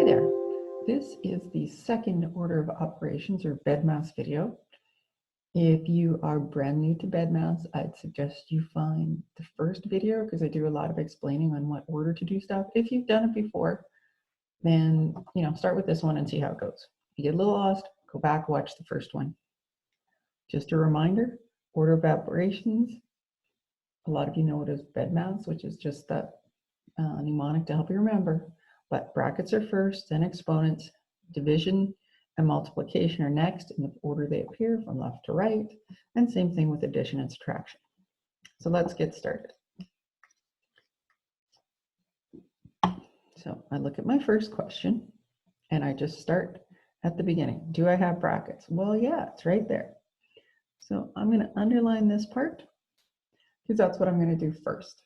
there. This is the second order of operations or BEDMAS video. If you are brand new to BEDMAS, I'd suggest you find the first video because I do a lot of explaining on what order to do stuff. If you've done it before, then start with this one and see how it goes. If you get a little lost, go back, watch the first one. Just a reminder, order of operations. A lot of you know it as BEDMAS, which is just that mnemonic to help you remember. But brackets are first, then exponents, division and multiplication are next in the order they appear from left to right, and same thing with addition and subtraction. So let's get started. So I look at my first question and I just start at the beginning. Do I have brackets? Well, yeah, it's right there. So I'm going to underline this part because that's what I'm going to do first.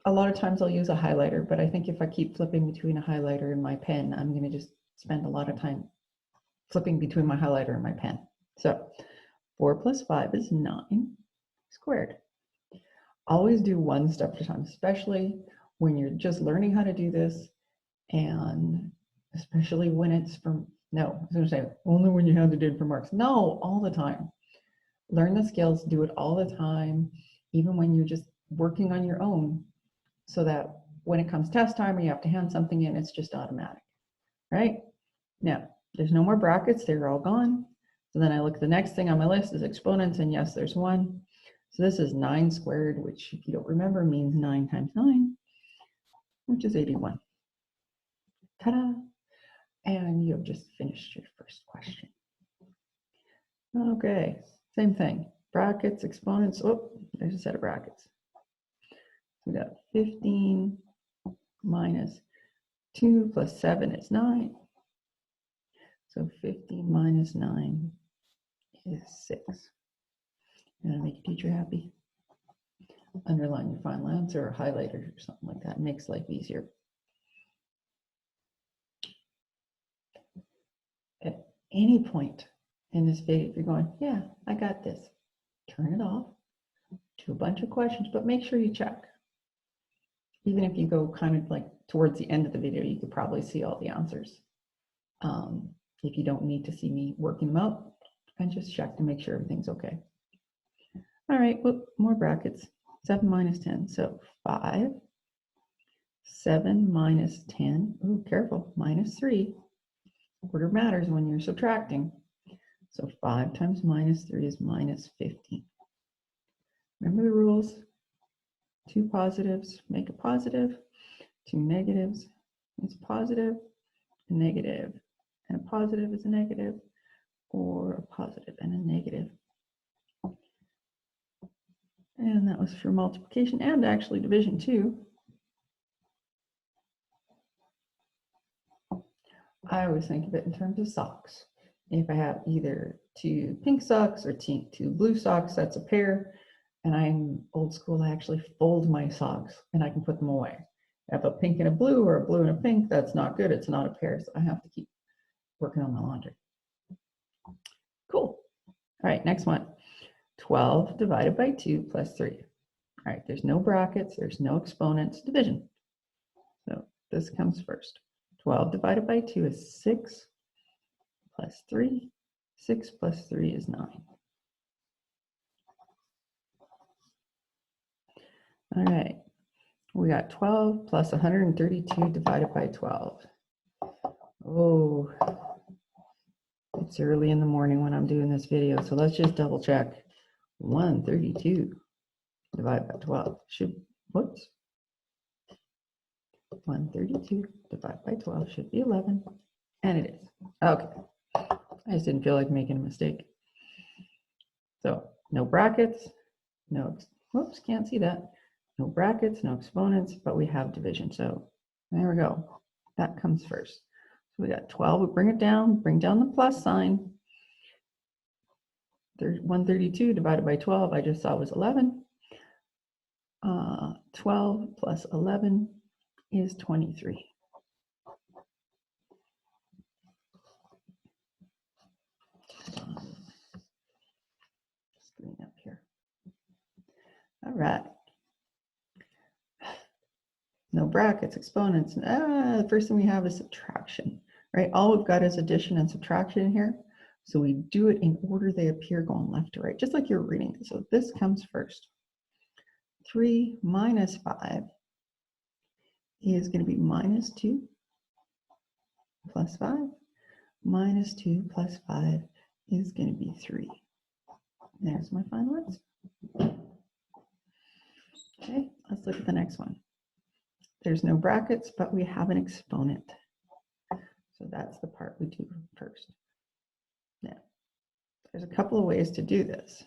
A lot of times I'll use a highlighter, but I think if I keep flipping between a highlighter and my pen, I'm going to just spend a lot of time flipping between my highlighter and my pen. So 4 plus 5 is 9 squared. Always do one step at a time, especially when you're just learning how to do this, and especially when it's from, no, I was going to say only when you have to do it for marks. No, all the time. Learn the skills, do it all the time, even when you're just working on your own, so that when it comes test time or you have to hand something in, it's just automatic, right? Now, there's no more brackets, they're all gone. So then I look at the next thing on my list is exponents, and yes, there's one. So this is 9 squared, which if you don't remember means 9 times 9, which is 81. Ta-da! And you have just finished your first question. Okay, same thing. Brackets, exponents, oh, there's a set of brackets. We got 15 minus 2 plus 7 is 9. So 15 minus 9 is 6. And make your teacher happy. Underline your final answer or highlight it or something like that. It makes life easier. At any point in this video, if you're going, yeah, I got this, turn it off, do a bunch of questions, but make sure you check. Even if you go kind of like towards the end of the video, you could probably see all the answers. If you don't need to see me working them out, and just check to make sure everything's okay. All right, whoop, more brackets. 7 minus 10, so 5. 7 minus 10, ooh, careful, minus 3. Order matters when you're subtracting. So 5 times minus 3 is minus 15. Remember the rules. 2 positives make a positive. 2 negatives is positive, a negative, and a positive is a negative, or a positive and a negative. And that was for multiplication and actually division too. I always think of it in terms of socks. If I have either 2 pink socks or 2 blue socks, that's a pair. And I'm old school, I actually fold my socks and I can put them away. I have a pink and a blue or a blue and a pink, that's not good. It's not a pair, so I have to keep working on my laundry. Cool. All right, next one. 12 divided by 2 plus 3. All right, there's no brackets, there's no exponents, division. So this comes first. 12 divided by 2 is 6 plus 3. 6 plus 3 is 9. All right, we got 12 plus 132 divided by 12. Oh, it's early in the morning when I'm doing this video, so let's just double check. 132 divided by 12 should, whoops. 132 divided by 12 should be 11, and it is. Okay, I just didn't feel like making a mistake. So no brackets, no, whoops, can't see that. No brackets, no exponents, but we have division. So there we go. That comes first. So we got 12, we bring it down, bring down the plus sign. 132 divided by 12, I just saw was 11. 12 plus 11 is 23. Screen up here. All right. no brackets, exponents. The first thing we have is subtraction, right? All we've got is addition and subtraction here. So we do it in order they appear going left to right, just like you're reading it. So this comes first. 3 minus 5 is going to be minus 2 plus 5. Minus 2 plus 5 is going to be 3. There's my final answer. Okay, let's look at the next one. There's no brackets, but we have an exponent. So that's the part we do first. Now, there's a couple of ways to do this.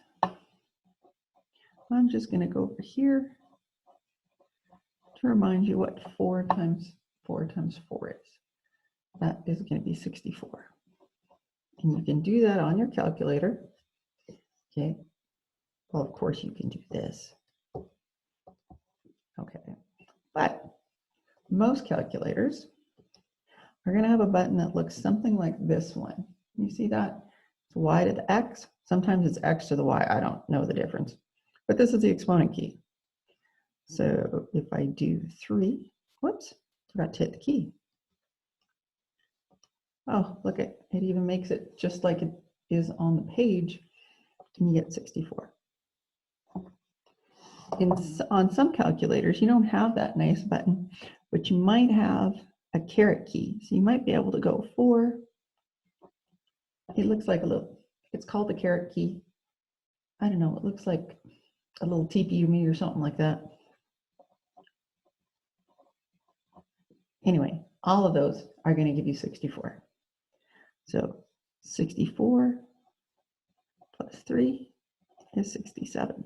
I'm just going to go over here to remind you what 4 times 4 times 4 is. That is going to be 64. And you can do that on your calculator. Okay. Well, of course you can do this. Okay. But most calculators are going to have a button that looks something like this one. You see that? It's Y to the X. Sometimes it's X to the Y. I don't know the difference. But this is the exponent key. So if I do 3, whoops, forgot to hit the key. Oh, look, it even makes it just like it is on the page, and you get 64. On some calculators, you don't have that nice button, but you might have a caret key. So you might be able to go 4. It looks like a little, it's called the caret key. I don't know, it looks like a little TPU or something like that. Anyway, all of those are going to give you 64. So 64 plus 3 is 67.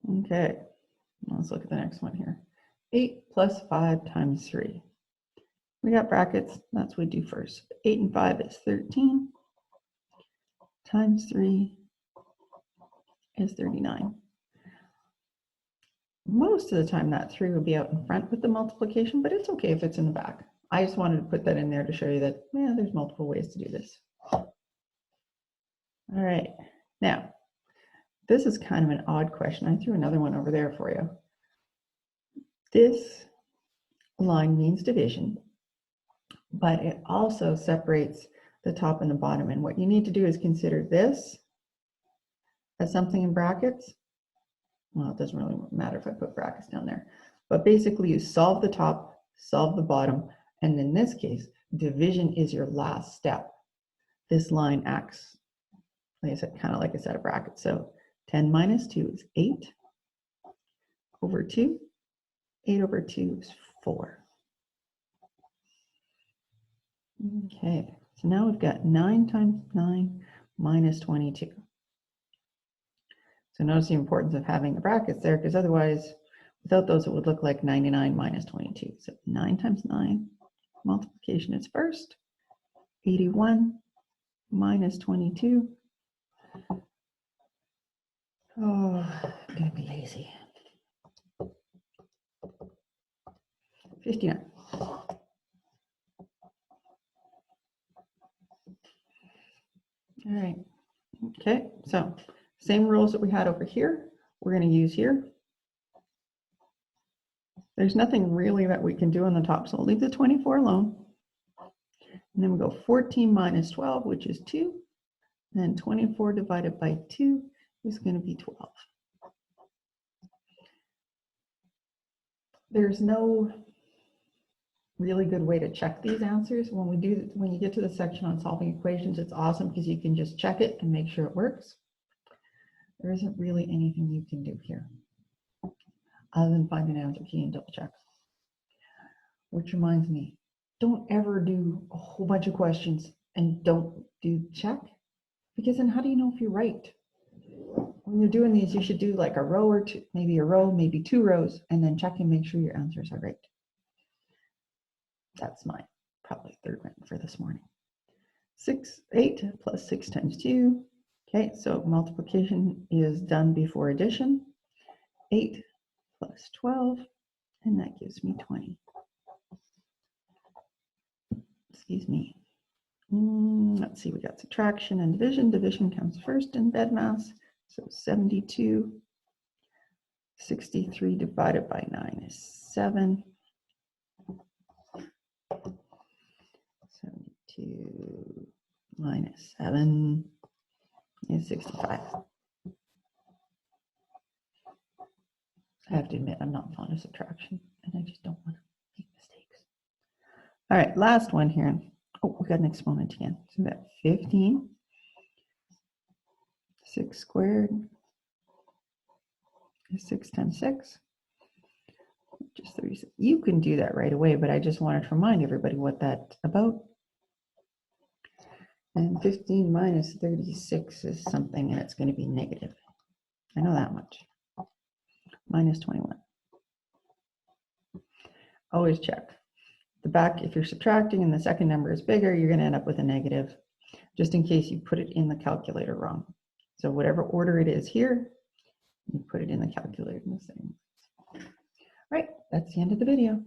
Okay, let's look at the next one here. 8 plus 5 times 3. We got brackets, that's what we do first. 8 and 5 is 13 times 3 is 39. Most of the time that 3 would be out in front with the multiplication, but it's okay if it's in the back. I just wanted to put that in there to show you that, yeah, there's multiple ways to do this. All right, now, this is kind of an odd question. I threw another one over there for you. This line means division, but it also separates the top and the bottom. And what you need to do is consider this as something in brackets. Well, it doesn't really matter if I put brackets down there, but basically you solve the top, solve the bottom, and in this case, division is your last step. This line acts, like I said, kind of like a set of brackets. So 10 minus 2 is 8 over 2. 8 over 2 is 4. Okay, so now we've got 9 times 9 minus 22. So notice the importance of having the brackets there, because otherwise, without those, it would look like 99 minus 22. So 9 times 9, multiplication is first. 81 minus 22. Oh, I'm going to be lazy. 59. All right. Okay, so same rules that we had over here, we're going to use here. There's nothing really that we can do on the top, so we'll leave the 24 alone. And then we go 14 minus 12, which is 2. And then 24 divided by 2 is going to be 12. There's no really good way to check these answers. When you get to the section on solving equations, it's awesome because you can just check it and make sure it works. There isn't really anything you can do here other than find an answer key and double check. Which reminds me, don't ever do a whole bunch of questions and don't do check, because then how do you know if you're right? When you're doing these, you should do like a row or two, maybe a row, maybe 2 rows, and then check and make sure your answers are right. That's my probably third one for this morning. 8 plus 6 times 2. Okay, so multiplication is done before addition. 8 plus 12, and that gives me 20. Excuse me. Let's see, we got subtraction and division. Division comes first in BEDMAS, so 72. 63 divided by 9 is 7. 72 minus 7 is 65. I have to admit, I'm not fond of subtraction, and I just don't want to make mistakes. All right, last one here. Oh, we got an exponent again. So that 15, 6 squared is 6 times 6, which is 36. You can do that right away, but I just wanted to remind everybody what that's about. And 15 minus 36 is something, and it's going to be negative. I know that much. Minus 21. Always check. The back, if you're subtracting and the second number is bigger, you're going to end up with a negative, just in case you put it in the calculator wrong. So whatever order it is here, you put it in the calculator in the same. All right, that's the end of the video.